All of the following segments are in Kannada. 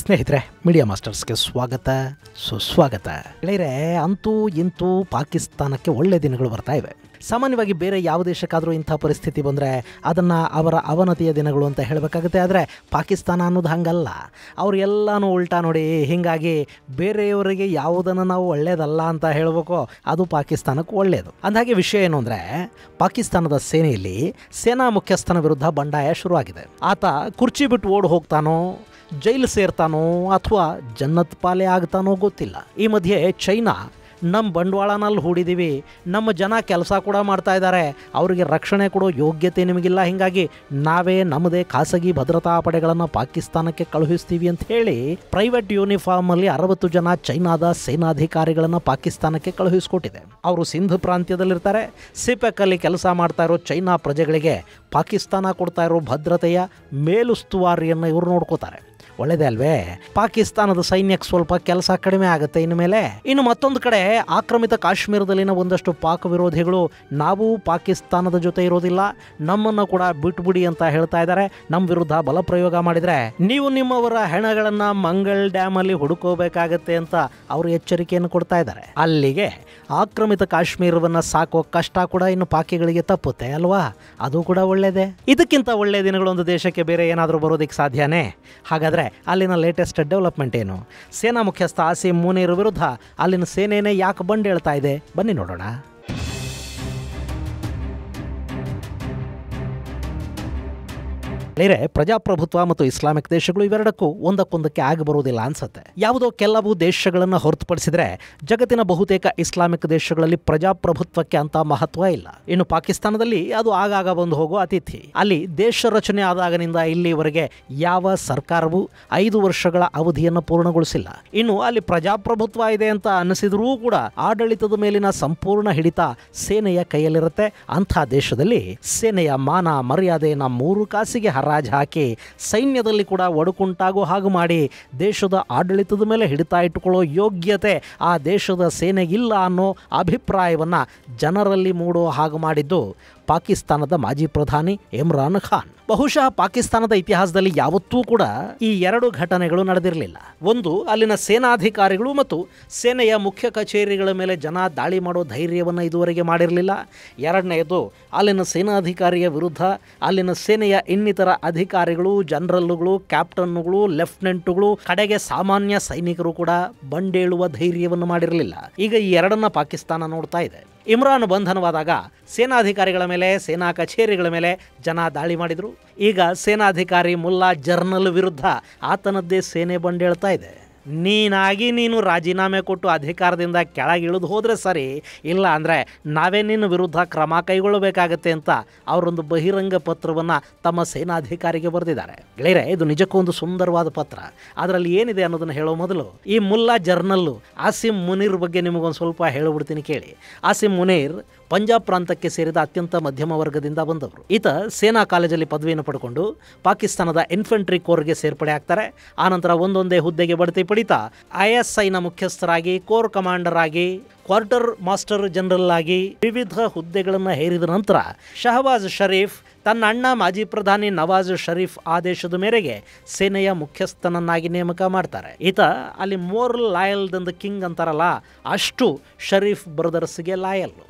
ಸ್ನೇಹಿತರೆ, ಮೀಡಿಯಾ ಮಾಸ್ಟರ್ಸ್ಗೆ ಸ್ವಾಗತ ಸುಸ್ವಾಗತ. ಗೆಳೆಯರೆ, ಅಂತೂ ಇಂತೂ ಪಾಕಿಸ್ತಾನಕ್ಕೆ ಒಳ್ಳೆ ದಿನಗಳು ಬರ್ತಾ ಇವೆ. ಸಾಮಾನ್ಯವಾಗಿ ಬೇರೆ ಯಾವ ದೇಶಕ್ಕಾದರೂ ಇಂಥ ಪರಿಸ್ಥಿತಿ ಬಂದರೆ ಅದನ್ನು ಅವರ ಅವನತಿಯ ದಿನಗಳು ಅಂತ ಹೇಳಬೇಕಾಗುತ್ತೆ. ಆದರೆ ಪಾಕಿಸ್ತಾನ ಅನ್ನೋದು ಹಾಗಲ್ಲ. ಅವರು ಎಲ್ಲನೂ ಉಲ್ಟಾ ನೋಡಿ. ಹೀಗಾಗಿ ಬೇರೆಯವರಿಗೆ ಯಾವುದನ್ನು ನಾವು ಒಳ್ಳೆಯದಲ್ಲ ಅಂತ ಹೇಳಬೇಕೋ ಅದು ಪಾಕಿಸ್ತಾನಕ್ಕೆ ಒಳ್ಳೆಯದು. ಅಂದಾಗೆ ವಿಷಯ ಏನು ಅಂದರೆ, ಪಾಕಿಸ್ತಾನದ ಸೇನೆಯಲ್ಲಿ ಸೇನಾ ಮುಖ್ಯಸ್ಥನ ವಿರುದ್ಧ ಬಂಡಾಯ ಶುರುವಾಗಿದೆ. ಆತ ಕುರ್ಚಿ ಬಿಟ್ಟು ಓಡಿ ಹೋಗ್ತಾನೋ, ಜೈಲು ಸೇರ್ತಾನೋ ಅಥವಾ ಜನ್ನತ್ ಪಾಲೆ ಆಗ್ತಾನೋ ಗೊತ್ತಿಲ್ಲ. ಈ ಮಧ್ಯೆ ಚೈನಾ ನಮ್ಮ ಬಂಡವಾಳನಲ್ಲಿ ಹೂಡಿದ್ದೀವಿ, ನಮ್ಮ ಜನ ಕೆಲಸ ಕೂಡ ಮಾಡ್ತಾ ಇದ್ದಾರೆ, ಅವರಿಗೆ ರಕ್ಷಣೆ ಕೊಡೋ ಯೋಗ್ಯತೆ ನಿಮಗಿಲ್ಲ, ಹೀಗಾಗಿ ನಾವೇ ನಮ್ಮದೇ ಖಾಸಗಿ ಭದ್ರತಾ ಪಡೆಗಳನ್ನು ಪಾಕಿಸ್ತಾನಕ್ಕೆ ಕಳುಹಿಸ್ತೀವಿ ಅಂತ ಹೇಳಿ ಪ್ರೈವೇಟ್ ಯೂನಿಫಾರ್ಮಲ್ಲಿ 60 ಜನ ಚೈನಾದ ಸೇನಾಧಿಕಾರಿಗಳನ್ನು ಪಾಕಿಸ್ತಾನಕ್ಕೆ ಕಳುಹಿಸ್ಕೊಟ್ಟಿದೆ. ಅವರು ಸಿಂಧ್ ಪ್ರಾಂತ್ಯದಲ್ಲಿರ್ತಾರೆ. ಸಿಪೆಕಲ್ಲಿ ಕೆಲಸ ಮಾಡ್ತಾ ಇರೋ ಚೈನಾ ಪ್ರಜೆಗಳಿಗೆ ಪಾಕಿಸ್ತಾನ ಕೊಡ್ತಾ ಇರೋ ಭದ್ರತೆಯ ಮೇಲುಸ್ತುವಾರಿಯನ್ನು ಇವರು ನೋಡ್ಕೋತಾರೆ. ಒಳ್ಳೆಯದೇ ಅಲ್ವೇ? ಪಾಕಿಸ್ತಾನದ ಸೈನ್ಯಕ್ಕೆ ಸ್ವಲ್ಪ ಕೆಲಸ ಕಡಿಮೆ ಆಗುತ್ತೆ ಇನ್ಮೇಲೆ. ಇನ್ನು ಮತ್ತೊಂದು ಕಡೆ ಆಕ್ರಮಿತ ಕಾಶ್ಮೀರದಲ್ಲಿನ ಒಂದಷ್ಟು ಪಾಕ್ ವಿರೋಧಿಗಳು ನಾವು ಪಾಕಿಸ್ತಾನದ ಜೊತೆ ಇರೋದಿಲ್ಲ, ನಮ್ಮನ್ನು ಕೂಡ ಬಿಟ್ಬಿಡಿ ಅಂತ ಹೇಳ್ತಾ ಇದ್ದಾರೆ. ನಮ್ಮ ವಿರುದ್ಧ ಬಲ ಪ್ರಯೋಗ ಮಾಡಿದರೆ ನೀವು ನಿಮ್ಮವರ ಹೆಣಗಳನ್ನು ಮಂಗಳ್ ಡ್ಯಾಮಲ್ಲಿ ಹುಡುಕೋಬೇಕಾಗತ್ತೆ ಅಂತ ಅವರು ಎಚ್ಚರಿಕೆಯನ್ನು ಕೊಡ್ತಾ ಇದ್ದಾರೆ. ಅಲ್ಲಿಗೆ ಆಕ್ರಮಿತ ಕಾಶ್ಮೀರವನ್ನು ಸಾಕೋ ಕಷ್ಟ ಕೂಡ ಇನ್ನು ಪಾಕಿಗಳಿಗೆ ತಪ್ಪುತ್ತೆ ಅಲ್ವಾ? ಅದು ಕೂಡ ಒಳ್ಳೆಯದೇ. ಇದಕ್ಕಿಂತ ಒಳ್ಳೆಯ ದಿನಗಳೊಂದು ದೇಶಕ್ಕೆ ಬೇರೆ ಏನಾದರೂ ಬರೋದಕ್ಕೆ ಸಾಧ್ಯನೇ? ಹಾಗಾದರೆ ಅಲ್ಲಿನ ಲೇಟೆಸ್ಟ್ ಡೆವಲಪ್ಮೆಂಟ್ ಏನು? ಸೇನಾ ಮುಖ್ಯಸ್ಥ ಆಸಿಮ್ ಮುನೀರ್ ವಿರುದ್ಧ ಅಲ್ಲಿನ ಸೇನೆನೇ ಯಾಕೆ ಬಂಡ್ ಹೇಳ್ತಾ ಇದೆ? ಬನ್ನಿ ನೋಡೋಣ. ಪ್ರಜಾಪ್ರಭುತ್ವ ಮತ್ತು ಇಸ್ಲಾಮಿಕ್ ದೇಶಗಳು ಇವೆರಡಕ್ಕೂ ಒಂದಕ್ಕೊಂದಕ್ಕೆ ಆಗಿ ಬರುವುದಿಲ್ಲ ಅನ್ಸುತ್ತೆ. ಯಾವುದೋ ಕೆಲವು ದೇಶಗಳನ್ನು ಹೊರತುಪಡಿಸಿದ್ರೆ ಜಗತ್ತಿನ ಬಹುತೇಕ ಇಸ್ಲಾಮಿಕ್ ದೇಶಗಳಲ್ಲಿ ಪ್ರಜಾಪ್ರಭುತ್ವಕ್ಕೆ ಅಂತ ಮಹತ್ವ ಇಲ್ಲ. ಇನ್ನು ಪಾಕಿಸ್ತಾನದಲ್ಲಿ ಅದು ಆಗಾಗ ಬಂದು ಹೋಗೋ ಅತಿಥಿ. ಅಲ್ಲಿ ದೇಶ ರಚನೆ ಆದಾಗನಿಂದ ಇಲ್ಲಿವರೆಗೆ ಯಾವ ಸರ್ಕಾರವೂ 5 ವರ್ಷಗಳ ಅವಧಿಯನ್ನು ಪೂರ್ಣಗೊಳಿಸಿಲ್ಲ. ಇನ್ನು ಅಲ್ಲಿ ಪ್ರಜಾಪ್ರಭುತ್ವ ಇದೆ ಅಂತ ಅನಿಸಿದ್ರೂ ಕೂಡ ಆಡಳಿತದ ಮೇಲಿನ ಸಂಪೂರ್ಣ ಹಿಡಿತ ಸೇನೆಯ ಕೈಯಲ್ಲಿರುತ್ತೆ. ಅಂಥ ದೇಶದಲ್ಲಿ ಸೇನೆಯ ಮಾನ ಮರ್ಯಾದೆಯನ್ನು 3 ಕಾಸಿಗೆ ಹರಾಜು ಹಾಕಿ ಸೈನ್ಯದಲ್ಲಿ ಕೂಡ ಒಡಕುಂಟಾಗೋ ಹಾಗೆ ಮಾಡಿ ದೇಶದ ಆಡಳಿತದ ಮೇಲೆ ಹಿಡಿತಾ ಇಟ್ಟುಕೊಳ್ಳೋ ಯೋಗ್ಯತೆ ಆ ದೇಶದ ಸೇನೆಗಿಲ್ಲ ಅನ್ನೋ ಅಭಿಪ್ರಾಯವನ್ನು ಜನರಲ್ಲಿ ಮೂಡೋ ಹಾಗೆ ಮಾಡಿದ್ದು ಪಾಕಿಸ್ತಾನದ ಮಾಜಿ ಪ್ರಧಾನಿ ಇಮ್ರಾನ್ ಖಾನ್. ಬಹುಶಃ ಪಾಕಿಸ್ತಾನದ ಇತಿಹಾಸದಲ್ಲಿ ಯಾವತ್ತೂ ಕೂಡ ಈ 2 ಘಟನೆಗಳು ನಡೆದಿರಲಿಲ್ಲ. ಒಂದು, ಅಲ್ಲಿನ ಸೇನಾಧಿಕಾರಿಗಳು ಮತ್ತು ಸೇನೆಯ ಮುಖ್ಯ ಕಚೇರಿಗಳ ಮೇಲೆ ಜನ ದಾಳಿ ಮಾಡೋ ಧೈರ್ಯವನ್ನು ಇದುವರೆಗೆ ಮಾಡಿರಲಿಲ್ಲ. ಎರಡನೆಯದು, ಅಲ್ಲಿನ ಸೇನಾಧಿಕಾರಿಯ ವಿರುದ್ಧ ಅಲ್ಲಿನ ಸೇನೆಯ ಇನ್ನಿತರ ಅಧಿಕಾರಿಗಳು, ಜನರಲ್ಗಳು, ಕ್ಯಾಪ್ಟನ್ಗಳು, ಲೆಫ್ಟಿನೆಂಟ್ಗಳು, ಕಡೆಗೆ ಸಾಮಾನ್ಯ ಸೈನಿಕರು ಕೂಡ ಬಂಡೇಳುವ ಧೈರ್ಯವನ್ನು ಮಾಡಿರಲಿಲ್ಲ. ಈಗ ಈ 2 ಪಾಕಿಸ್ತಾನ ನೋಡ್ತಾ ಇದೆ. ಇಮ್ರಾನ್ ಬಂಧನವಾದಾಗ ಸೇನಾಧಿಕಾರಿಗಳ ಮೇಲೆ, ಸೇನಾ ಕಚೇರಿಗಳ ಮೇಲೆ ಜನ ದಾಳಿ ಮಾಡಿದರು. ಈಗ ಸೇನಾಧಿಕಾರಿ ಮುಲ್ಲಾ ಜರ್ನಲ್ ವಿರುದ್ಧ ಆತನದ್ದೇ ಸೇನೆ ಬಂಡೇಳ್ತಾ ಇದೆ. ನೀನು ರಾಜೀನಾಮೆ ಕೊಟ್ಟು ಅಧಿಕಾರದಿಂದ ಕೆಳಗಿಳಿದು ಹೋದರೆ ಸರಿ, ಇಲ್ಲ ಅಂದರೆ ನಾವೇ ನಿನ್ನ ವಿರುದ್ಧ ಕ್ರಮ ಕೈಗೊಳ್ಳಬೇಕಾಗತ್ತೆ ಅಂತ ಅವರೊಂದು ಬಹಿರಂಗ ಪತ್ರವನ್ನು ತಮ್ಮ ಸೇನಾಧಿಕಾರಿಗೆ ಬರೆದಿದ್ದಾರೆ. ಗೆಳೆಯರೆ, ಇದು ನಿಜಕ್ಕೂ ಒಂದು ಸುಂದರವಾದ ಪತ್ರ. ಅದರಲ್ಲಿ ಏನಿದೆ ಅನ್ನೋದನ್ನು ಹೇಳೋ ಮೊದಲು ಈ ಮುಲ್ಲಾ ಜರ್ನಲ್ಲು ಆಸಿಮ್ ಮುನೀರ್ ಬಗ್ಗೆ ನಿಮಗೊಂದು ಸ್ವಲ್ಪ ಹೇಳಿಬಿಡ್ತೀನಿ ಕೇಳಿ. ಆಸಿಮ್ ಮುನೀರ್ ಪಂಜಾಬ್ ಪ್ರಾಂತಕ್ಕೆ ಸೇರಿದ ಅತ್ಯಂತ ಮಧ್ಯಮ ವರ್ಗದಿಂದ ಬಂದವರು. ಈತ ಸೇನಾ ಕಾಲೇಜಲ್ಲಿ ಪದವಿಯನ್ನು ಪಡ್ಕೊಂಡು ಪಾಕಿಸ್ತಾನದ ಇನ್ಫೆಂಟ್ರಿ ಕೋರ್ಗೆ ಸೇರ್ಪಡೆ ಆಗ್ತಾರೆ. ಆನಂತರ ಒಂದೊಂದೇ ಹುದ್ದೆಗೆ ಬಡ್ತಿ ಪಡಿತಾ ISIನ ಮುಖ್ಯಸ್ಥರಾಗಿ, ಕೋರ್ ಕಮಾಂಡರ್ ಆಗಿ, ಕ್ವಾರ್ಟರ್ ಮಾಸ್ಟರ್ ಜನರಲ್ ಆಗಿ ವಿವಿಧ ಹುದ್ದೆಗಳನ್ನು ಹೇರಿದ ನಂತರ ಶಹಬಾಜ್ ಶರೀಫ್ ತನ್ನ ಅಣ್ಣ ಮಾಜಿ ಪ್ರಧಾನಿ ನವಾಜ್ ಶರೀಫ್ ಆದೇಶದ ಮೇರೆಗೆ ಸೇನೆಯ ಮುಖ್ಯಸ್ಥನನ್ನಾಗಿ ನೇಮಕ ಮಾಡ್ತಾರೆ. ಈತ ಅಲ್ಲಿ more loyal Dhan the king ಅಂತಾರಲ್ಲ, ಅಷ್ಟು ಶರೀಫ್ ಬ್ರದರ್ಸ್ಗೆ ಲಾಯಲ್ಲು.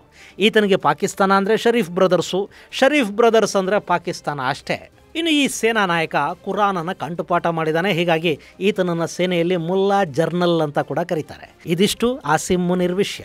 ಈತನಿಗೆ ಪಾಕಿಸ್ತಾನ ಅಂದರೆ ಶರೀಫ್ ಬ್ರದರ್ಸು, ಶರೀಫ್ ಬ್ರದರ್ಸ್ ಅಂದರೆ ಪಾಕಿಸ್ತಾನ ಅಷ್ಟೇ. ಇನ್ನು ಈ ಸೇನಾ ನಾಯಕ ಕುರಾನನ್ನು ಕಂಠಪಾಠ ಮಾಡಿದ್ದಾನೆ. ಹೀಗಾಗಿ ಈತನನ್ನು ಸೇನೆಯಲ್ಲಿ ಮುಲ್ಲಾ ಜರ್ನಲ್ ಅಂತ ಕೂಡ ಕರೀತಾರೆ. ಇದಿಷ್ಟು ಆಸಿಮ್ ಮುನೀರ್ ವಿಷಯ.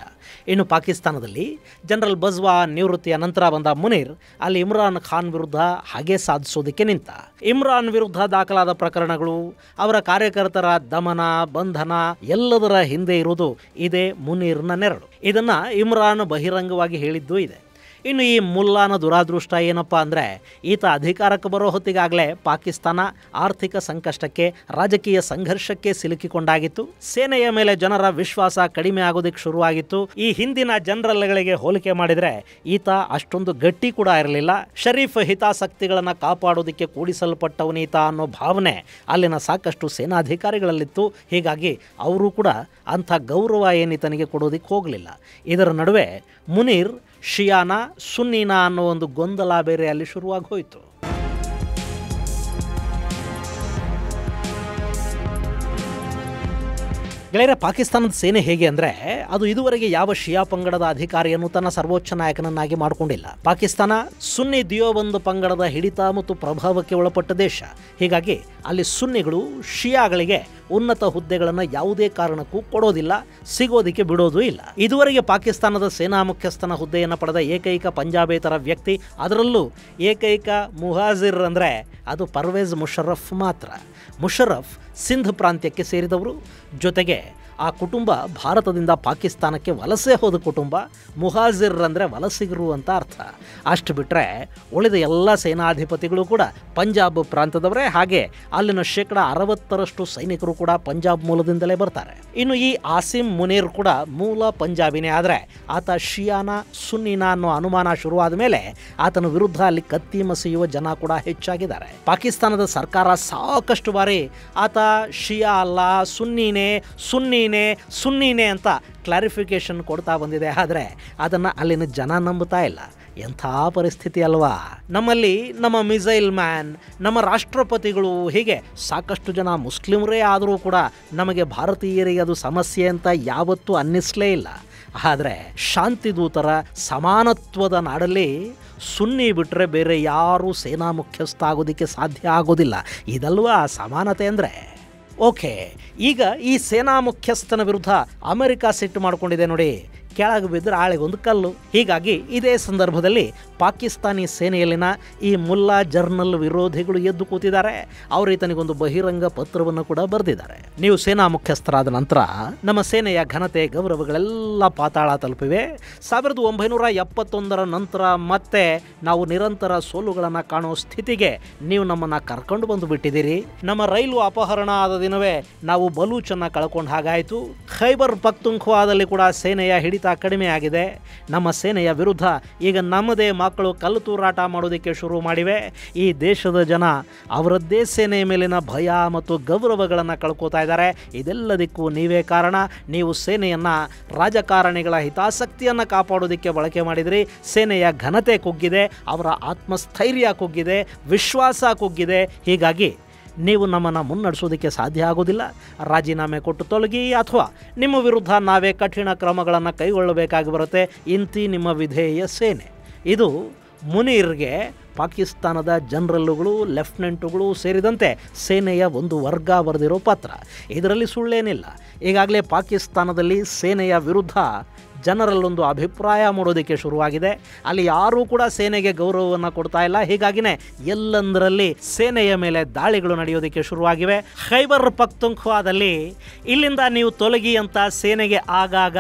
ಇನ್ನು ಪಾಕಿಸ್ತಾನದಲ್ಲಿ ಜನರಲ್ ಬಜ್ವಾ ನಿವೃತ್ತಿಯ ನಂತರ ಬಂದ ಮುನೀರ್ ಅಲ್ಲಿ ಇಮ್ರಾನ್ ಖಾನ್ ವಿರುದ್ಧ ಹಾಗೆ ಸಾಧಿಸೋದಕ್ಕೆ ನಿಂತ. ಇಮ್ರಾನ್ ವಿರುದ್ಧ ದಾಖಲಾದ ಪ್ರಕರಣಗಳು, ಅವರ ಕಾರ್ಯಕರ್ತರ ದಮನ, ಬಂಧನ ಎಲ್ಲದರ ಹಿಂದೆ ಇರುವುದು ಇದೇ ಮುನೀರ್ನ ನೆರಳು. ಇದನ್ನು ಇಮ್ರಾನ್ ಬಹಿರಂಗವಾಗಿ ಹೇಳಿದ್ದೂ ಇದೆ. ಇನ್ನು ಈ ಮುಲ್ಲಾನ ದುರಾದೃಷ್ಟ ಏನಪ್ಪ ಅಂದರೆ, ಈತ ಅಧಿಕಾರಕ್ಕೆ ಬರೋ ಹೊತ್ತಿಗಾಗಲೇ ಪಾಕಿಸ್ತಾನ ಆರ್ಥಿಕ ಸಂಕಷ್ಟಕ್ಕೆ, ರಾಜಕೀಯ ಸಂಘರ್ಷಕ್ಕೆ ಸಿಲುಕಿಕೊಂಡಾಗಿತ್ತು. ಸೇನೆಯ ಮೇಲೆ ಜನರ ವಿಶ್ವಾಸ ಕಡಿಮೆ ಆಗೋದಕ್ಕೆ ಶುರುವಾಗಿತ್ತು. ಈ ಹಿಂದಿನ ಜನರಲ್ಗಳಿಗೆ ಹೋಲಿಕೆ ಮಾಡಿದರೆ ಈತ ಅಷ್ಟೊಂದು ಗಟ್ಟಿ ಕೂಡ ಇರಲಿಲ್ಲ. ಶರೀಫ್ ಹಿತಾಸಕ್ತಿಗಳನ್ನು ಕಾಪಾಡೋದಕ್ಕೆ ಕೂಡಿಸಲ್ಪಟ್ಟವನೀತ ಅನ್ನೋ ಭಾವನೆ ಅಲ್ಲಿನ ಸಾಕಷ್ಟು ಸೇನಾಧಿಕಾರಿಗಳಲ್ಲಿತ್ತು. ಹೀಗಾಗಿ ಅವರು ಕೂಡ ಅಂಥ ಗೌರವ ಏನಿತನಿಗೆ ಕೊಡೋದಕ್ಕೆ ಹೋಗಲಿಲ್ಲ. ಇದರ ನಡುವೆ ಮುನೀರ್ ಶಿಯಾನ ಸುನ್ನೀನಾ ಅನ್ನೋ ಒಂದು ಗೊಂದಲ ಬೇರೆ ಅಲ್ಲಿ ಶುರುವಾಗಿ ಹೋಯಿತು. ಗೆಳೆಯರೆ, ಪಾಕಿಸ್ತಾನದ ಸೇನೆ ಹೇಗೆ ಅಂದರೆ ಅದು ಇದುವರೆಗೆ ಯಾವ ಶಿಯಾ ಪಂಗಡದ ಅಧಿಕಾರಿಯನ್ನು ತನ್ನ ಸರ್ವೋಚ್ಚ ನಾಯಕನನ್ನಾಗಿ ಮಾಡಿಕೊಂಡಿಲ್ಲ. ಪಾಕಿಸ್ತಾನ ಸುನ್ನಿ ದಿಯೋಬಂದ್ ಪಂಗಡದ ಹಿಡಿತ ಮತ್ತು ಪ್ರಭಾವಕ್ಕೆ ಒಳಪಟ್ಟ ದೇಶ. ಹೀಗಾಗಿ ಅಲ್ಲಿ ಸುನ್ನಿಗಳು ಶಿಯಾಗಳಿಗೆ ಉನ್ನತ ಹುದ್ದೆಗಳನ್ನು ಯಾವುದೇ ಕಾರಣಕ್ಕೂ ಕೊಡೋದಿಲ್ಲ, ಸಿಗೋದಿಕ್ಕೆ ಬಿಡೋದು ಇಲ್ಲ. ಇದುವರೆಗೆ ಪಾಕಿಸ್ತಾನದ ಸೇನಾ ಮುಖ್ಯಸ್ಥನ ಹುದ್ದೆಯನ್ನು ಪಡೆದ ಏಕೈಕ ಪಂಜಾಬೇತರ ವ್ಯಕ್ತಿ, ಅದರಲ್ಲೂ ಏಕೈಕ ಮುಹಾಜಿರ್ ಅಂದರೆ ಅದು ಪರ್ವೇಜ್ ಮುಷರಫ್ ಮಾತ್ರ. ಮುಷರಫ್ ಸಿಂಧ್ ಪ್ರಾಂತ್ಯಕ್ಕೆ ಸೇರಿದವರು. ಜೊತೆಗೆ ಆ ಕುಟುಂಬ ಭಾರತದಿಂದ ಪಾಕಿಸ್ತಾನಕ್ಕೆ ವಲಸೆ ಹೋದ ಕುಟುಂಬ. ಮುಹಾಜಿರ್ ಅಂದರೆ ವಲಸಿಗರು ಅಂತ ಅರ್ಥ. ಅಷ್ಟು ಬಿಟ್ಟರೆ ಉಳಿದ ಎಲ್ಲ ಸೇನಾಧಿಪತಿಗಳು ಕೂಡ ಪಂಜಾಬ್ ಪ್ರಾಂತದವರೇ. ಹಾಗೆ ಅಲ್ಲಿನ 60% ಸೈನಿಕರು ಕೂಡ ಪಂಜಾಬ್ ಮೂಲದಿಂದಲೇ ಬರ್ತಾರೆ. ಇನ್ನು ಈ ಆಸಿಂ ಮುನೀರ್ ಕೂಡ ಮೂಲ ಪಂಜಾಬಿನೇ. ಆದರೆ ಆತ ಶಿಯಾನ ಸುನ್ನಿನ ಅನ್ನೋ ಅನುಮಾನ ಶುರುವಾದ ಮೇಲೆ ಆತನ ವಿರುದ್ಧ ಅಲ್ಲಿ ಕತ್ತಿ ಮಸೆಯುವ ಜನ ಕೂಡ ಹೆಚ್ಚಾಗಿದ್ದಾರೆ. ಪಾಕಿಸ್ತಾನದ ಸರ್ಕಾರ ಸಾಕಷ್ಟು ಬಾರಿ ಆತ ಶಿಯಾ ಅಲ್ಲ, ಸುನ್ನಿನೇ ಅಂತ ಕ್ಲಾರಿಫಿಕೇಶನ್ ಕೊಡ್ತಾ ಬಂದಿದೆ. ಆದರೆ ಅದನ್ನು ಅಲ್ಲಿನ ಜನ ನಂಬುತ್ತಾ ಇಲ್ಲ. ಎಂಥ ಪರಿಸ್ಥಿತಿ ಅಲ್ವಾ. ನಮ್ಮಲ್ಲಿ ನಮ್ಮ ಮಿಸೈಲ್ ಮ್ಯಾನ್, ನಮ್ಮ ರಾಷ್ಟ್ರಪತಿಗಳು, ಹೀಗೆ ಸಾಕಷ್ಟು ಜನ ಮುಸ್ಲಿಮರೇ ಆದರೂ ಕೂಡ ನಮಗೆ ಭಾರತೀಯರಿಗೆ ಅದು ಸಮಸ್ಯೆ ಅಂತ ಯಾವತ್ತೂ ಅನ್ನಿಸಲೇ ಇಲ್ಲ. ಆದರೆ ಶಾಂತಿದೂತರ ಸಮಾನತ್ವದ ನಾಡಲ್ಲಿ ಸುನ್ನಿ ಬಿಟ್ಟರೆ ಬೇರೆ ಯಾರೂ ಸೇನಾ ಮುಖ್ಯಸ್ಥ ಆಗೋದಕ್ಕೆ ಸಾಧ್ಯ ಆಗೋದಿಲ್ಲ. ಇದಲ್ವಾ ಸಮಾನತೆ ಅಂದರೆ. ಓಕೆ, ಈಗ ಈ ಸೇನಾ ಮುಖ್ಯಸ್ಥನ ವಿರುದ್ಧ ಅಮೆರಿಕ ಸಿಟ್ಟು ಮಾಡಿಕೊಂಡಿದೆ ನೋಡಿ. ಕೆಳಗೆ ಬಿದ್ದರೆ ಆಳೆಗೊಂದು ಕಲ್ಲು. ಹೀಗಾಗಿ ಇದೇ ಸಂದರ್ಭದಲ್ಲಿ ಪಾಕಿಸ್ತಾನಿ ಸೇನೆಯಲ್ಲಿನ ಈ ಮುಲ್ಲಾ ಜರ್ನಲ್ ವಿರೋಧಿಗಳು ಎದ್ದು ಕೂತಿದ್ದಾರೆ. ಅವರು ಈತನಿಗೊಂದು ಬಹಿರಂಗ ಪತ್ರವನ್ನು ಕೂಡ ಬರೆದಿದ್ದಾರೆ. ನೀವು ಸೇನಾ ಮುಖ್ಯಸ್ಥರಾದ ನಂತರ ನಮ್ಮ ಸೇನೆಯ ಘನತೆ ಗೌರವಗಳೆಲ್ಲ ಪಾತಾಳ ತಲುಪಿವೆ. 1971 ನಂತರ ಮತ್ತೆ ನಾವು ನಿರಂತರ ಸೋಲುಗಳನ್ನು ಕಾಣೋ ಸ್ಥಿತಿಗೆ ನೀವು ನಮ್ಮನ್ನು ಕರ್ಕೊಂಡು ಬಂದು ಬಿಟ್ಟಿದ್ದೀರಿ. ನಮ್ಮ ರೈಲು ಅಪಹರಣ ಆದ ದಿನವೇ ನಾವು ಬಲೂಚನ್ನು ಕಳ್ಕೊಂಡು ಹಾಗಾಯಿತು. ಖೈಬರ್ ಪಖ್ತೂನ್ಖ್ವಾದಲ್ಲಿ ಕೂಡ ಸೇನೆಯ ಹಿಡಿತ ಕಡಿಮೆ ಆಗಿದೆ. ನಮ್ಮ ಸೇನೆಯ ವಿರುದ್ಧ ಈಗ ನಮ್ಮದೇ ಮಕ್ಕಳು ಕಲ್ಲು ತೂರಾಟ ಮಾಡೋದಕ್ಕೆ ಶುರು ಮಾಡಿವೆ. ಈ ದೇಶದ ಜನ ಅವರದ್ದೇ ಸೇನೆಯ ಮೇಲಿನ ಭಯ ಮತ್ತು ಗೌರವಗಳನ್ನು ಕಳ್ಕೋತಾ ಇದ್ದಾರೆ. ಇದೆಲ್ಲದಕ್ಕೂ ನೀವೇ ಕಾರಣ. ನೀವು ಸೇನೆಯನ್ನು ರಾಜಕಾರಣಿಗಳ ಹಿತಾಸಕ್ತಿಯನ್ನು ಕಾಪಾಡೋದಕ್ಕೆ ಬಳಕೆ ಮಾಡಿದ್ರಿ. ಸೇನೆಯ ಘನತೆ ಕುಗ್ಗಿದೆ, ಅವರ ಆತ್ಮಸ್ಥೈರ್ಯ ಕುಗ್ಗಿದೆ, ವಿಶ್ವಾಸ ಕುಗ್ಗಿದೆ. ಹೀಗಾಗಿ ನೀವು ನಮ್ಮನ್ನು ಮುನ್ನಡೆಸೋದಕ್ಕೆ ಸಾಧ್ಯ ಆಗೋದಿಲ್ಲ. ರಾಜೀನಾಮೆ ಕೊಟ್ಟು ತೊಲಗಿ, ಅಥವಾ ನಿಮ್ಮ ವಿರುದ್ಧ ನಾವೇ ಕಠಿಣ ಕ್ರಮಗಳನ್ನು ಕೈಗೊಳ್ಳಬೇಕಾಗಿ ಬರುತ್ತೆ. ಇಂತಿ ನಿಮ್ಮ ವಿಧೇಯ ಸೇನೆ. ಇದು ಮುನೀರ್ಗೆ ಪಾಕಿಸ್ತಾನದ ಜನರಲ್ಲುಗಳು, ಲೆಫ್ಟಿನೆಂಟುಗಳು ಸೇರಿದಂತೆ ಸೇನೆಯ ಒಂದು ವರ್ಗ ಬರೆದಿರೋ ಪತ್ರ. ಇದರಲ್ಲಿ ಸುಳ್ಳೇನಿಲ್ಲ. ಈಗಾಗಲೇ ಪಾಕಿಸ್ತಾನದಲ್ಲಿ ಸೇನೆಯ ವಿರುದ್ಧ ಜನರಲ್ಲೊಂದು ಅಭಿಪ್ರಾಯ ಮೂಡೋದಕ್ಕೆ ಶುರುವಾಗಿದೆ. ಅಲ್ಲಿ ಯಾರೂ ಕೂಡ ಸೇನೆಗೆ ಗೌರವವನ್ನು ಕೊಡ್ತಾ ಇಲ್ಲ. ಹೀಗಾಗಿನೇ ಎಲ್ಲಂದರಲ್ಲಿ ಸೇನೆಯ ಮೇಲೆ ದಾಳಿಗಳು ನಡೆಯೋದಕ್ಕೆ ಶುರುವಾಗಿವೆ. ಖೈಬರ್ ಪಖ್ತೂನ್ಖ್ವಾದಲ್ಲಿ ಇಲ್ಲಿಂದ ನೀವು ತೊಲಗಿ ಅಂತ ಸೇನೆಗೆ ಆಗಾಗ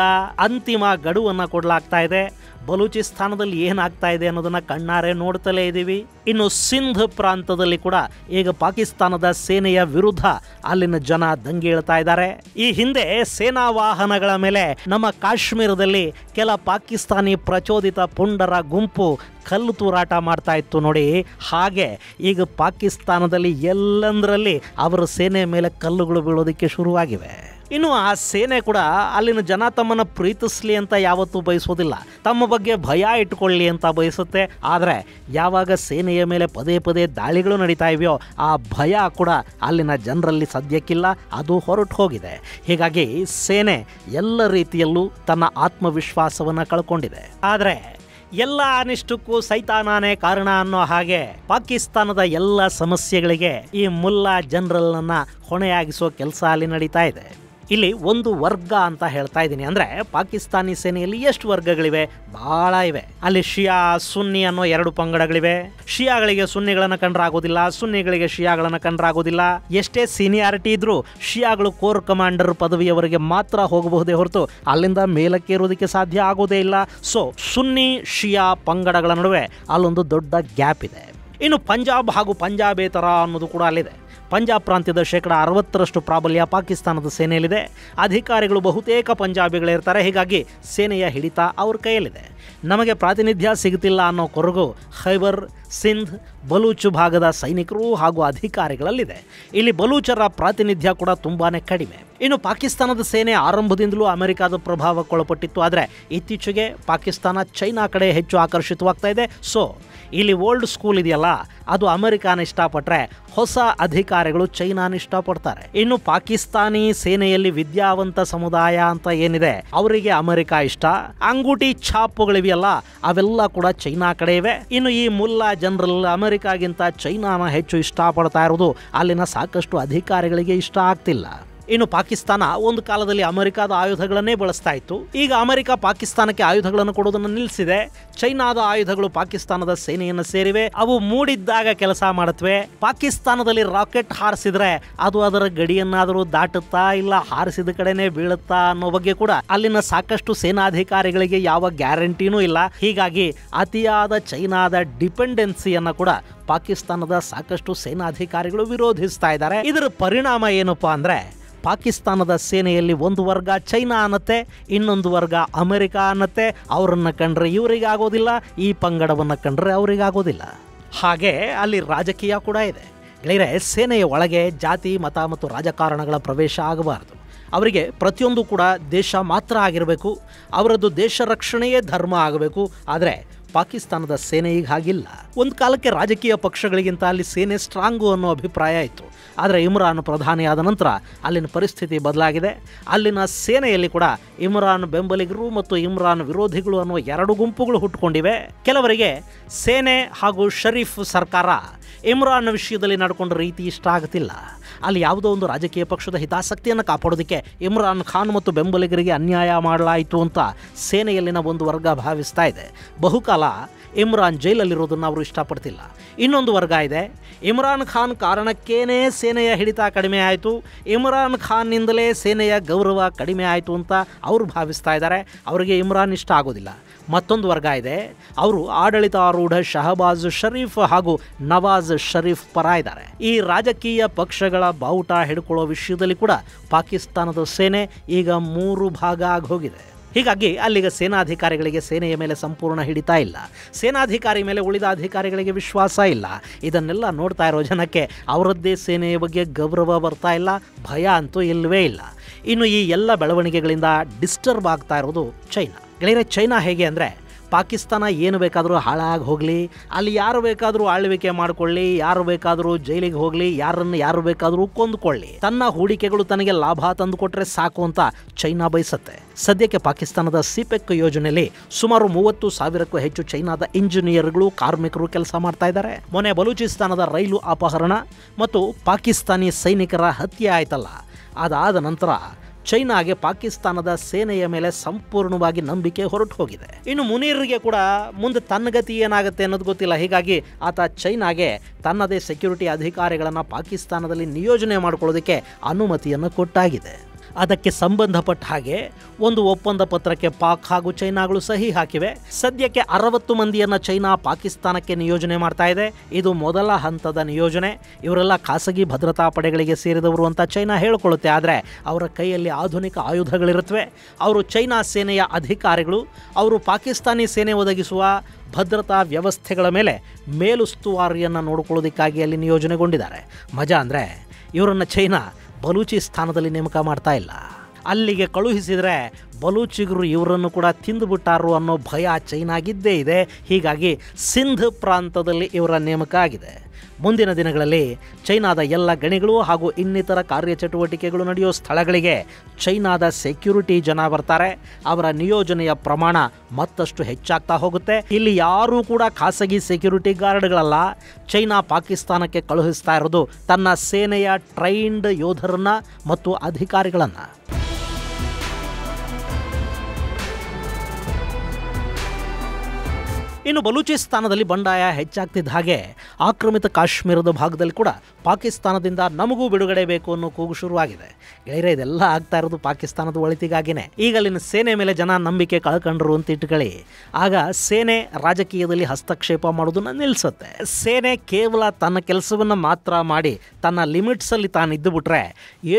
ಅಂತಿಮ ಗಡುವನ್ನು ಕೊಡಲಾಗ್ತಾ ಇದೆ. ಬಲೂಚಿಸ್ತಾನದಲ್ಲಿ ಏನಾಗ್ತಾ ಇದೆ ಅನ್ನೋದನ್ನು ಕಣ್ಣಾರೆ ನೋಡ್ತಲೇ ಇದ್ದೀವಿ. ಇನ್ನು ಸಿಂಧ್ ಪ್ರಾಂತದಲ್ಲಿ ಕೂಡ ಈಗ ಪಾಕಿಸ್ತಾನದ ಸೇನೆಯ ವಿರುದ್ಧ ಅಲ್ಲಿನ ಜನ ದಂಗೆಳ್ತಾ ಇದ್ದಾರೆ. ಈ ಹಿಂದೆ ಸೇನಾ ವಾಹನಗಳ ಮೇಲೆ ನಮ್ಮ ಕಾಶ್ಮೀರದಲ್ಲಿ ಕೆಲ ಪಾಕಿಸ್ತಾನಿ ಪ್ರಚೋದಿತ ಪುಂಡರ ಗುಂಪು ಕಲ್ಲು ತೂರಾಟ ಮಾಡ್ತಾ ಇತ್ತು ನೋಡಿ. ಹಾಗೆ ಈಗ ಪಾಕಿಸ್ತಾನದಲ್ಲಿ ಎಲ್ಲಂದರಲ್ಲಿ ಅವರ ಸೇನೆ ಮೇಲೆ ಕಲ್ಲುಗಳು ಬೀಳೋದಕ್ಕೆ ಶುರುವಾಗಿವೆ. ಇನ್ನು ಆ ಸೇನೆ ಕೂಡ ಅಲ್ಲಿನ ಜನ ತಮ್ಮನ್ನು ಪ್ರೀತಿಸಲಿ ಅಂತ ಯಾವತ್ತೂ ಬಯಸೋದಿಲ್ಲ, ತಮ್ಮ ಬಗ್ಗೆ ಭಯ ಇಟ್ಕೊಳ್ಳಿ ಅಂತ ಬಯಸುತ್ತೆ. ಆದರೆ ಯಾವಾಗ ಸೇನೆಯ ಮೇಲೆ ಪದೇ ಪದೇ ದಾಳಿಗಳು ನಡೀತಾ ಇವೆಯೋ ಆ ಭಯ ಕೂಡ ಅಲ್ಲಿನ ಜನರಲ್ಲಿ ಸದ್ಯಕ್ಕಿಲ್ಲ, ಅದು ಹೊರಟು ಹೋಗಿದೆ. ಹೀಗಾಗಿ ಸೇನೆ ಎಲ್ಲ ರೀತಿಯಲ್ಲೂ ತನ್ನ ಆತ್ಮವಿಶ್ವಾಸವನ್ನು ಕಳ್ಕೊಂಡಿದೆ. ಆದರೆ ಎಲ್ಲ ಅನಿಷ್ಟಕ್ಕೂ ಸೈತಾನನೇ ಕಾರಣ ಅನ್ನೋ ಹಾಗೆ ಪಾಕಿಸ್ತಾನದ ಎಲ್ಲ ಸಮಸ್ಯೆಗಳಿಗೆ ಈ ಮುಲ್ಲಾ ಜನರಲ್ನನ್ನ ಹೊಣೆಯಾಗಿಸೋ ಕೆಲಸ ಅಲ್ಲಿ ನಡೀತಾ ಇದೆ. ಇಲ್ಲಿ ಒಂದು ವರ್ಗ ಅಂತ ಹೇಳ್ತಾ ಇದ್ದೀನಿ. ಅಂದರೆ ಪಾಕಿಸ್ತಾನಿ ಸೇನೆಯಲ್ಲಿ ಎಷ್ಟು ವರ್ಗಗಳಿವೆ? ಭಾಳ ಇವೆ. ಅಲ್ಲಿ ಶಿಯಾ ಸುನ್ನಿ ಅನ್ನೋ 2 ಪಂಗಡಗಳಿವೆ. ಶಿಯಾಗಳಿಗೆ ಸುನ್ನಿಗಳನ್ನು ಕಂಡ್ರಾಗೋದಿಲ್ಲ, ಸುನ್ನಿಗಳಿಗೆ ಶಿಯಾಗಳನ್ನು ಕಂಡ್ರಾಗೋದಿಲ್ಲ. ಎಷ್ಟೇ ಸೀನಿಯಾರಿಟಿ ಇದ್ರೂ ಶಿಯಾಗಳು ಕೋರ್ ಕಮಾಂಡರ್ ಪದವಿಯವರೆಗೆ ಮಾತ್ರ ಹೋಗಬಹುದೇ ಹೊರತು ಅಲ್ಲಿಂದ ಮೇಲಕ್ಕೆ ಇರೋದಕ್ಕೆ ಸಾಧ್ಯ ಆಗೋದೇ ಇಲ್ಲ. ಸೊ ಸುನ್ನಿ ಶಿಯಾ ಪಂಗಡಗಳ ನಡುವೆ ಅಲ್ಲೊಂದು ದೊಡ್ಡ ಗ್ಯಾಪ್ ಇದೆ. ಇನ್ನು ಪಂಜಾಬ್ ಹಾಗೂ ಪಂಜಾಬೇತರ ಅನ್ನೋದು ಕೂಡ ಅಲ್ಲಿದೆ. ಪಂಜಾಬ್ ಪ್ರಾಂತ್ಯದ 60% ಪ್ರಾಬಲ್ಯ ಪಾಕಿಸ್ತಾನದ ಸೇನೆಯಲ್ಲಿದೆ. ಅಧಿಕಾರಿಗಳು ಬಹುತೇಕ ಪಂಜಾಬಿಗಳಿರ್ತಾರೆ. ಹೀಗಾಗಿ ಸೇನೆಯ ಹಿಡಿತ ಅವ್ರ ಕೈಯಲ್ಲಿದೆ. ನಮಗೆ ಪ್ರಾತಿನಿಧ್ಯ ಸಿಗುತ್ತಿಲ್ಲ ಅನ್ನೋ ಕೊರಗು ಖೈಬರ್, ಸಿಂಧ್ ಬಲೂಚ್ ಭಾಗದ ಸೈನಿಕರು ಹಾಗೂ ಅಧಿಕಾರಿಗಳಲ್ಲಿದೆ. ಇಲ್ಲಿ ಬಲೂಚರ ಪ್ರಾತಿನಿಧ್ಯ ಕೂಡ ತುಂಬಾನೇ ಕಡಿಮೆ. ಇನ್ನು ಪಾಕಿಸ್ತಾನದ ಸೇನೆ ಆರಂಭದಿಂದಲೂ ಅಮೆರಿಕದ ಪ್ರಭಾವಕ್ಕೊಳಪಟ್ಟಿತ್ತು. ಆದರೆ ಇತ್ತೀಚೆಗೆ ಪಾಕಿಸ್ತಾನ ಚೈನಾ ಕಡೆ ಹೆಚ್ಚು ಆಕರ್ಷಿತವಾಗ್ತಾ ಇದೆ. ಸೊ ಇಲ್ಲಿ ಓಲ್ಡ್ ಸ್ಕೂಲ್ ಇದೆಯಲ್ಲ, ಅದು ಅಮೆರಿಕಾನ ಇಷ್ಟಪಟ್ಟರೆ ಹೊಸ ಅಧಿಕಾರಿಗಳು ಚೈನಾನ ಇಷ್ಟಪಡ್ತಾರೆ. ಇನ್ನು ಪಾಕಿಸ್ತಾನಿ ಸೇನೆಯಲ್ಲಿ ವಿದ್ಯಾವಂತ ಸಮುದಾಯ ಅಂತ ಏನಿದೆ ಅವರಿಗೆ ಅಮೆರಿಕ ಇಷ್ಟ. ಅಂಗೂಟಿ ಛಾಪುಗಳಿವೆಯಲ್ಲ ಅವೆಲ್ಲ ಕೂಡ ಚೈನಾ ಕಡೆ ಇವೆ. ಇನ್ನು ಈ ಮುಲ್ಲಾ ಜನರಲ್ ಅಮೆರಿಕಾಗಿಂತ ಚೈನಾನ ಹೆಚ್ಚು ಇಷ್ಟಪಡ್ತಾ ಇರೋದು ಅಲ್ಲಿನ ಸಾಕಷ್ಟು ಅಧಿಕಾರಿಗಳಿಗೆ ಇಷ್ಟ ಆಗ್ತಿಲ್ಲ. ಇನ್ನು ಪಾಕಿಸ್ತಾನ ಒಂದು ಕಾಲದಲ್ಲಿ ಅಮೆರಿಕದ ಆಯುಧಗಳನ್ನೇ ಬಳಸ್ತಾ ಇತ್ತು. ಈಗ ಅಮೆರಿಕ ಪಾಕಿಸ್ತಾನಕ್ಕೆ ಆಯುಧಗಳನ್ನು ಕೊಡೋದನ್ನು ನಿಲ್ಲಿಸಿದೆ. ಚೈನಾದ ಆಯುಧಗಳು ಪಾಕಿಸ್ತಾನದ ಸೇನೆಯನ್ನು ಸೇರಿವೆ. ಅವು ಮೂಡಿದ್ದಾಗ ಕೆಲಸ ಮಾಡುತ್ತವೆ. ಪಾಕಿಸ್ತಾನದಲ್ಲಿ ರಾಕೆಟ್ ಹಾರಿಸಿದ್ರೆ ಅದು ಅದರ ಗಡಿಯನ್ನಾದರೂ ದಾಟುತ್ತಾ ಇಲ್ಲ ಹಾರಿಸಿದ ಕಡೆನೇ ಬೀಳುತ್ತಾ ಅನ್ನೋ ಬಗ್ಗೆ ಕೂಡ ಅಲ್ಲಿನ ಸಾಕಷ್ಟು ಸೇನಾಧಿಕಾರಿಗಳಿಗೆ ಯಾವ ಗ್ಯಾರಂಟಿನೂ ಇಲ್ಲ. ಹೀಗಾಗಿ ಅತಿಯಾದ ಚೈನಾದ ಡಿಪೆಂಡೆನ್ಸಿಯನ್ನು ಕೂಡ ಪಾಕಿಸ್ತಾನದ ಸಾಕಷ್ಟು ಸೇನಾಧಿಕಾರಿಗಳು ವಿರೋಧಿಸ್ತಾ ಇದ್ದಾರೆ. ಇದರ ಪರಿಣಾಮ ಏನಪ್ಪಾ ಅಂದ್ರೆ ಪಾಕಿಸ್ತಾನದ ಸೇನೆಯಲ್ಲಿ ಒಂದು ವರ್ಗ ಚೈನಾ ಅನ್ನತ್ತೆ, ಇನ್ನೊಂದು ವರ್ಗ ಅಮೆರಿಕ ಅನ್ನತ್ತೆ. ಅವರನ್ನು ಕಂಡ್ರೆ ಇವರಿಗಾಗೋದಿಲ್ಲ, ಈ ಪಂಗಡವನ್ನು ಕಂಡ್ರೆ ಅವರಿಗಾಗೋದಿಲ್ಲ. ಹಾಗೆ ಅಲ್ಲಿ ರಾಜಕೀಯ ಕೂಡ ಇದೆ. ಗೆಳೆಯರೆ, ಸೇನೆಯ ಒಳಗೆ ಜಾತಿ ಮತ ಮತ್ತು ರಾಜಕಾರಣಗಳ ಪ್ರವೇಶ ಆಗಬಾರದು. ಅವರಿಗೆ ಪ್ರತಿಯೊಂದು ಕೂಡ ದೇಶ ಮಾತ್ರ ಆಗಿರಬೇಕು. ಅವರದ್ದು ದೇಶ ರಕ್ಷಣೆಯೇ ಧರ್ಮ ಆಗಬೇಕು. ಆದರೆ ಪಾಕಿಸ್ತಾನದ ಸೇನೆ ಈಗ ಹಾಗಿಲ್ಲ. ಒಂದು ಕಾಲಕ್ಕೆ ರಾಜಕೀಯ ಪಕ್ಷಗಳಿಗಿಂತ ಅಲ್ಲಿ ಸೇನೆ ಸ್ಟ್ರಾಂಗು ಅನ್ನೋ ಅಭಿಪ್ರಾಯ ಇತ್ತು. ಆದರೆ ಇಮ್ರಾನ್ ಪ್ರಧಾನಿಯಾದ ನಂತರ ಅಲ್ಲಿನ ಪರಿಸ್ಥಿತಿ ಬದಲಾಗಿದೆ. ಅಲ್ಲಿನ ಸೇನೆಯಲ್ಲಿ ಕೂಡ ಇಮ್ರಾನ್ ಬೆಂಬಲಿಗರು ಮತ್ತು ಇಮ್ರಾನ್ ವಿರೋಧಿಗಳು ಅನ್ನೋ ಎರಡು ಗುಂಪುಗಳು ಹುಟ್ಟುಕೊಂಡಿವೆ. ಕೆಲವರಿಗೆ ಸೇನೆ ಹಾಗೂ ಶರೀಫ್ ಸರ್ಕಾರ ಇಮ್ರಾನ್ ವಿಷಯದಲ್ಲಿ ನಡ್ಕೊಂಡ ರೀತಿ ಇಷ್ಟ ಆಗುತ್ತಿಲ್ಲ. ಅಲ್ಲಿ ಯಾವುದೋ ಒಂದು ರಾಜಕೀಯ ಪಕ್ಷದ ಹಿತಾಸಕ್ತಿಯನ್ನು ಕಾಪಾಡೋದಕ್ಕೆ ಇಮ್ರಾನ್ ಖಾನ್ ಮತ್ತು ಬೆಂಬಲಿಗರಿಗೆ ಅನ್ಯಾಯ ಮಾಡಲಾಯಿತು ಅಂತ ಸೇನೆಯಲ್ಲಿನ ಒಂದು ವರ್ಗ ಭಾವಿಸ್ತಾ ಇದೆ. ಬಹುಕಾಲ ಇಮ್ರಾನ್ ಜೈಲಲ್ಲಿರೋದನ್ನು ಅವರು ಇಷ್ಟಪಡ್ತಿಲ್ಲ. ಇನ್ನೊಂದು ವರ್ಗ ಇದೆ, ಇಮ್ರಾನ್ ಖಾನ್ ಕಾರಣಕ್ಕೇನೆ ಸೇನೆಯ ಹಿಡಿತ ಕಡಿಮೆ ಆಯಿತು, ಇಮ್ರಾನ್ ಖಾನ್ನಿಂದಲೇ ಸೇನೆಯ ಗೌರವ ಕಡಿಮೆ ಆಯಿತು ಅಂತ ಅವರು ಭಾವಿಸ್ತಾ ಇದ್ದಾರೆ. ಅವರಿಗೆ ಇಮ್ರಾನ್ ಇಷ್ಟ ಆಗೋದಿಲ್ಲ. ಮತ್ತೊಂದು ವರ್ಗ ಇದೆ, ಅವರು ಆಡಳಿತಾರೂಢ ಶಹಬಾಜ್ ಶರೀಫ್ ಹಾಗೂ ನವಾಜ್ ಶರೀಫ್ ಪರ ಇದ್ದಾರೆ. ಈ ರಾಜಕೀಯ ಪಕ್ಷಗಳ ಬಾವುಟ ಹಿಡ್ಕೊಳ್ಳೋ ವಿಷಯದಲ್ಲಿ ಕೂಡ ಪಾಕಿಸ್ತಾನದ ಸೇನೆ ಈಗ 3 ಭಾಗ ಆಗೋಗಿದೆ. ಹೀಗಾಗಿ ಅಲ್ಲಿಗೆ ಸೇನಾಧಿಕಾರಿಗಳಿಗೆ ಸೇನೆಯ ಮೇಲೆ ಸಂಪೂರ್ಣ ಹಿಡಿತಾ ಇಲ್ಲ. ಸೇನಾಧಿಕಾರಿ ಮೇಲೆ ಉಳಿದ ಅಧಿಕಾರಿಗಳಿಗೆ ವಿಶ್ವಾಸ ಇಲ್ಲ. ಇದನ್ನೆಲ್ಲ ನೋಡ್ತಾ ಇರೋ ಜನಕ್ಕೆ ಅವರದ್ದೇ ಸೇನೆಯ ಬಗ್ಗೆ ಗೌರವ ಬರ್ತಾ ಇಲ್ಲ, ಭಯ ಅಂತೂ ಇಲ್ಲವೇ ಇಲ್ಲ. ಇನ್ನು ಈ ಎಲ್ಲ ಬೆಳವಣಿಗೆಗಳಿಂದ ಡಿಸ್ಟರ್ಬ್ ಆಗ್ತಾ ಇರೋದು ಚೈನಾ. ಗೆಳೆಯರೆ, ಚೈನಾ ಹೇಗೆ ಅಂದರೆ ಪಾಕಿಸ್ತಾನ ಏನು ಬೇಕಾದರೂ ಹಾಳಾಗಿ ಹೋಗಲಿ, ಅಲ್ಲಿ ಯಾರು ಬೇಕಾದರೂ ಆಳ್ವಿಕೆ ಮಾಡಿಕೊಳ್ಳಿ, ಯಾರು ಬೇಕಾದರೂ ಜೈಲಿಗೆ ಹೋಗಲಿ, ಯಾರು ಬೇಕಾದರೂ ಕೊಂದುಕೊಳ್ಳಿ, ತನ್ನ ಹೂಡಿಕೆಗಳು ತನಗೆ ಲಾಭ ತಂದುಕೊಟ್ರೆ ಸಾಕು ಅಂತ ಚೈನಾ ಬಯಸುತ್ತೆ. ಸದ್ಯಕ್ಕೆ ಪಾಕಿಸ್ತಾನದ ಸಿಪೆಕ್ ಯೋಜನೆಯಲ್ಲಿ ಸುಮಾರು 30,000ಕ್ಕೂ ಹೆಚ್ಚು ಚೈನಾದ ಇಂಜಿನಿಯರ್ಗಳು ಕಾರ್ಮಿಕರು ಕೆಲಸ ಮಾಡ್ತಾ ಇದ್ದಾರೆ. ಮೊನ್ನೆ ಬಲೂಚಿಸ್ತಾನದ ರೈಲು ಅಪಹರಣ ಮತ್ತು ಪಾಕಿಸ್ತಾನಿ ಸೈನಿಕರ ಹತ್ಯೆ ಆಯ್ತಲ್ಲ, ಅದಾದ ನಂತರ ಚೈನಾಗೆ ಪಾಕಿಸ್ತಾನದ ಸೇನೆಯ ಮೇಲೆ ಸಂಪೂರ್ಣವಾಗಿ ನಂಬಿಕೆ ಹೊರಟು ಹೋಗಿದೆ. ಇನ್ನು ಮುನೀರ್ಗೆ ಕೂಡ ಮುಂದೆ ತನ್ನ ಗತಿ ಏನಾಗುತ್ತೆ ಅನ್ನೋದು ಗೊತ್ತಿಲ್ಲ. ಹೀಗಾಗಿ ಆತ ಚೈನಾಗೆ ತನ್ನದೇ ಸೆಕ್ಯೂರಿಟಿ ಅಧಿಕಾರಿಗಳನ್ನು ಪಾಕಿಸ್ತಾನದಲ್ಲಿ ನಿಯೋಜನೆ ಮಾಡಿಕೊಳ್ಳೋದಕ್ಕೆ ಅನುಮತಿಯನ್ನು ಕೊಟ್ಟಾಗಿದೆ. ಅದಕ್ಕೆ ಸಂಬಂಧಪಟ್ಟ ಹಾಗೆ ಒಂದು ಒಪ್ಪಂದ ಪತ್ರಕ್ಕೆ ಪಾಕ್ ಹಾಗೂ ಚೈನಾಗಳು ಸಹಿ ಹಾಕಿವೆ. ಸದ್ಯಕ್ಕೆ 60 ಮಂದಿಯನ್ನು ಚೈನಾ ಪಾಕಿಸ್ತಾನಕ್ಕೆ ನಿಯೋಜನೆ ಮಾಡ್ತಾ ಇದೆ. ಇದು ಮೊದಲ ಹಂತದ ನಿಯೋಜನೆ. ಇವರೆಲ್ಲ ಖಾಸಗಿ ಭದ್ರತಾ ಪಡೆಗಳಿಗೆ ಸೇರಿದವರು ಅಂತ ಚೈನಾ ಹೇಳಿಕೊಳ್ಳುತ್ತೆ. ಆದರೆ ಅವರ ಕೈಯಲ್ಲಿ ಆಧುನಿಕ ಆಯುಧಗಳಿರುತ್ತವೆ. ಅವರು ಚೈನಾ ಸೇನೆಯ ಅಧಿಕಾರಿಗಳು. ಅವರು ಪಾಕಿಸ್ತಾನಿ ಸೇನೆ ಒದಗಿಸುವ ಭದ್ರತಾ ವ್ಯವಸ್ಥೆಗಳ ಮೇಲೆ ಮೇಲುಸ್ತುವಾರಿಯನ್ನು ನೋಡಿಕೊಳ್ಳೋದಕ್ಕಾಗಿ ಅಲ್ಲಿ ನಿಯೋಜನೆಗೊಂಡಿದ್ದಾರೆ. ಮಜಾ ಅಂದರೆ ಇವರನ್ನು ಚೈನಾ ಬಲೂಚಿಸ್ತಾನದಲ್ಲಿ ನೇಮಕ ಮಾಡ್ತಾ ಇಲ್ಲ. ಅಲ್ಲಿಗೆ ಕಳುಹಿಸಿದರೆ ಬಲೂಚಿಗರು ಇವರನ್ನು ಕೂಡ ತಿಂದುಬಿಟ್ಟಾರು ಅನ್ನೋ ಭಯ ಚೈನಾಗಿದ್ದೇ ಇದೆ. ಹೀಗಾಗಿ ಸಿಂಧ್ ಪ್ರಾಂತದಲ್ಲಿ ಇವರ ನೇಮಕ ಆಗಿದೆ. ಮುಂದಿನ ದಿನಗಳಲ್ಲಿ ಚೈನಾದ ಎಲ್ಲ ಗಣಿಗಳು ಹಾಗೂ ಇನ್ನಿತರ ಕಾರ್ಯಚಟುವಟಿಕೆಗಳು ನಡೆಯೋ ಸ್ಥಳಗಳಿಗೆ ಚೈನಾದ ಸೆಕ್ಯೂರಿಟಿ ಜನ ಬರ್ತಾರೆ. ಅವರ ನಿಯೋಜನೆಯ ಪ್ರಮಾಣ ಮತ್ತಷ್ಟು ಹೆಚ್ಚಾಗ್ತಾ ಹೋಗುತ್ತೆ. ಇಲ್ಲಿ ಯಾರೂ ಕೂಡ ಖಾಸಗಿ ಸೆಕ್ಯೂರಿಟಿ ಗಾರ್ಡ್ಗಳಲ್ಲ. ಚೈನಾ ಪಾಕಿಸ್ತಾನಕ್ಕೆ ಕಳುಹಿಸ್ತಾ ಇರೋದು ತನ್ನ ಸೇನೆಯ ಟ್ರೈನ್ಡ್ ಯೋಧರನ್ನ ಮತ್ತು ಅಧಿಕಾರಿಗಳನ್ನು. ಇನ್ನು ಬಲೂಚಿಸ್ತಾನದಲ್ಲಿ ಬಂಡಾಯ ಹೆಚ್ಚಾಗ್ತಿದ್ದ ಹಾಗೆ ಆಕ್ರಮಿತ ಕಾಶ್ಮೀರದ ಭಾಗದಲ್ಲಿ ಕೂಡ ಪಾಕಿಸ್ತಾನದಿಂದ ನಮಗೂ ಬಿಡುಗಡೆ ಬೇಕು ಅನ್ನೋ ಕೂಗು ಶುರುವಾಗಿದೆ. ಗೆಳೆಯರೆ, ಇದೆಲ್ಲ ಆಗ್ತಾ ಇರೋದು ಪಾಕಿಸ್ತಾನದ ಒಳಿತಿಗಾಗಿನೇ. ಈಗ ಅಲ್ಲಿನ ಸೇನೆ ಮೇಲೆ ಜನ ನಂಬಿಕೆ ಕಳ್ಕೊಂಡ್ರು ಅಂತ ಇಟ್ಕೊಳ್ಳಿ. ಆಗ ಸೇನೆ ರಾಜಕೀಯದಲ್ಲಿ ಹಸ್ತಕ್ಷೇಪ ಮಾಡೋದನ್ನ ನಿಲ್ಲಿಸುತ್ತೆ. ಸೇನೆ ಕೇವಲ ತನ್ನ ಕೆಲಸವನ್ನು ಮಾತ್ರ ಮಾಡಿ ತನ್ನ ಲಿಮಿಟ್ಸಲ್ಲಿ ತಾನು ಇದ್ದು ಬಿಟ್ರೆ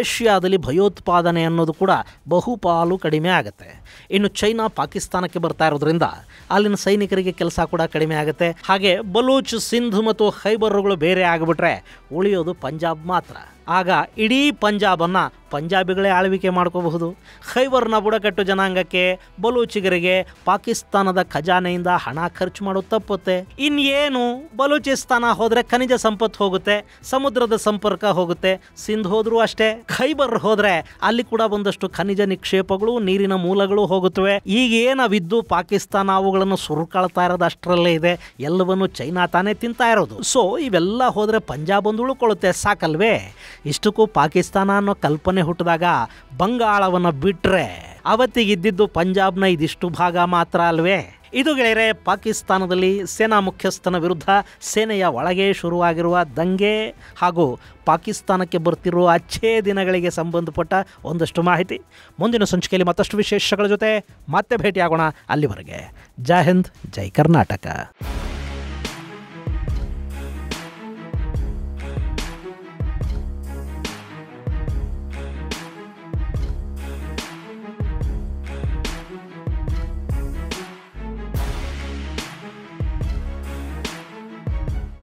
ಏಷ್ಯಾದಲ್ಲಿ ಭಯೋತ್ಪಾದನೆ ಅನ್ನೋದು ಕೂಡ ಬಹುಪಾಲು ಕಡಿಮೆ ಆಗುತ್ತೆ. ಇನ್ನು ಚೈನಾ ಪಾಕಿಸ್ತಾನಕ್ಕೆ ಬರ್ತಾ ಇರೋದ್ರಿಂದ ಅಲ್ಲಿನ ಸೈನಿಕರಿಗೆ ಕೆಲಸ ಕೆಲಸ ಕೂಡ ಕಡಿಮೆ ಆಗುತ್ತೆ. ಹಾಗೆ ಬಲೂಚ್, ಸಿಂಧ್ ಮತ್ತು ಖೈಬರ್ಗಳು ಬೇರೆ ಆಗಿಬಿಟ್ರೆ ಉಳಿಯೋದು ಪಂಜಾಬ್ ಮಾತ್ರ. ಆಗ ಇಡೀ ಪಂಜಾಬನ್ನು ಪಂಜಾಬಿಗಳೇ ಆಳ್ವಿಕೆ ಮಾಡ್ಕೋಬಹುದು. ಖೈಬರ್ನ ಬುಡಕಟ್ಟು ಜನಾಂಗಕ್ಕೆ, ಬಲೂಚಿಗರಿಗೆ ಪಾಕಿಸ್ತಾನದ ಖಜಾನೆಯಿಂದ ಹಣ ಖರ್ಚು ಮಾಡೋದು ತಪ್ಪುತ್ತೆ. ಇನ್ನೇನು ಬಲೂಚಿಸ್ತಾನ ಹೋದರೆ ಖನಿಜ ಸಂಪತ್ತು ಹೋಗುತ್ತೆ, ಸಮುದ್ರದ ಸಂಪರ್ಕ ಹೋಗುತ್ತೆ. ಸಿಂಧ್ ಹೋದ್ರೂ ಅಷ್ಟೇ. ಖೈಬರ್ ಹೋದರೆ ಅಲ್ಲಿ ಕೂಡ ಒಂದಷ್ಟು ಖನಿಜ ನಿಕ್ಷೇಪಗಳು, ನೀರಿನ ಮೂಲಗಳು ಹೋಗುತ್ತವೆ. ಈಗ ಏನಾವಿದ್ದು ಪಾಕಿಸ್ತಾನ ಅವುಗಳನ್ನು ಸುರುಕಾಳ್ತಾ ಇರೋದು ಅಷ್ಟರಲ್ಲೇ ಇದೆ. ಎಲ್ಲವನ್ನು ಚೈನಾ ತಾನೇ ತಿಂತಾ ಇರೋದು. ಸೊ ಇವೆಲ್ಲ ಹೋದರೆ ಪಂಜಾಬ್ ಒಂದು ಉಳ್ಕೊಳ್ಳುತ್ತೆ, ಸಾಕಲ್ವೇ? ಇಷ್ಟಕ್ಕೂ ಪಾಕಿಸ್ತಾನ ಅನ್ನೋ ಕಲ್ಪನೆ ಹುಟ್ಟಿದಾಗ ಬಂಗಾಳವನ್ನು ಬಿಟ್ಟರೆ ಅವತ್ತಿಗಿದ್ದಿದ್ದು ಪಂಜಾಬ್ನ ಇದಿಷ್ಟು ಭಾಗ ಮಾತ್ರ ಅಲ್ವೇ? ಇದು ಗೆಳೆಯರೆ ಪಾಕಿಸ್ತಾನದಲ್ಲಿ ಸೇನಾ ಮುಖ್ಯಸ್ಥನ ವಿರುದ್ಧ ಸೇನೆಯ ಒಳಗೆ ಶುರುವಾಗಿರುವ ದಂಗೆ ಹಾಗೂ ಪಾಕಿಸ್ತಾನಕ್ಕೆ ಬರ್ತಿರುವ ಅಚ್ಚೇ ದಿನಗಳಿಗೆ ಸಂಬಂಧಪಟ್ಟ ಒಂದಷ್ಟು ಮಾಹಿತಿ. ಮುಂದಿನ ಸಂಚಿಕೆಯಲ್ಲಿ ಮತ್ತಷ್ಟು ವಿಶೇಷಗಳ ಜೊತೆ ಮತ್ತೆ ಭೇಟಿಯಾಗೋಣ. ಅಲ್ಲಿವರೆಗೆ ಜೈ ಹಿಂದ್, ಜೈ ಕರ್ನಾಟಕ.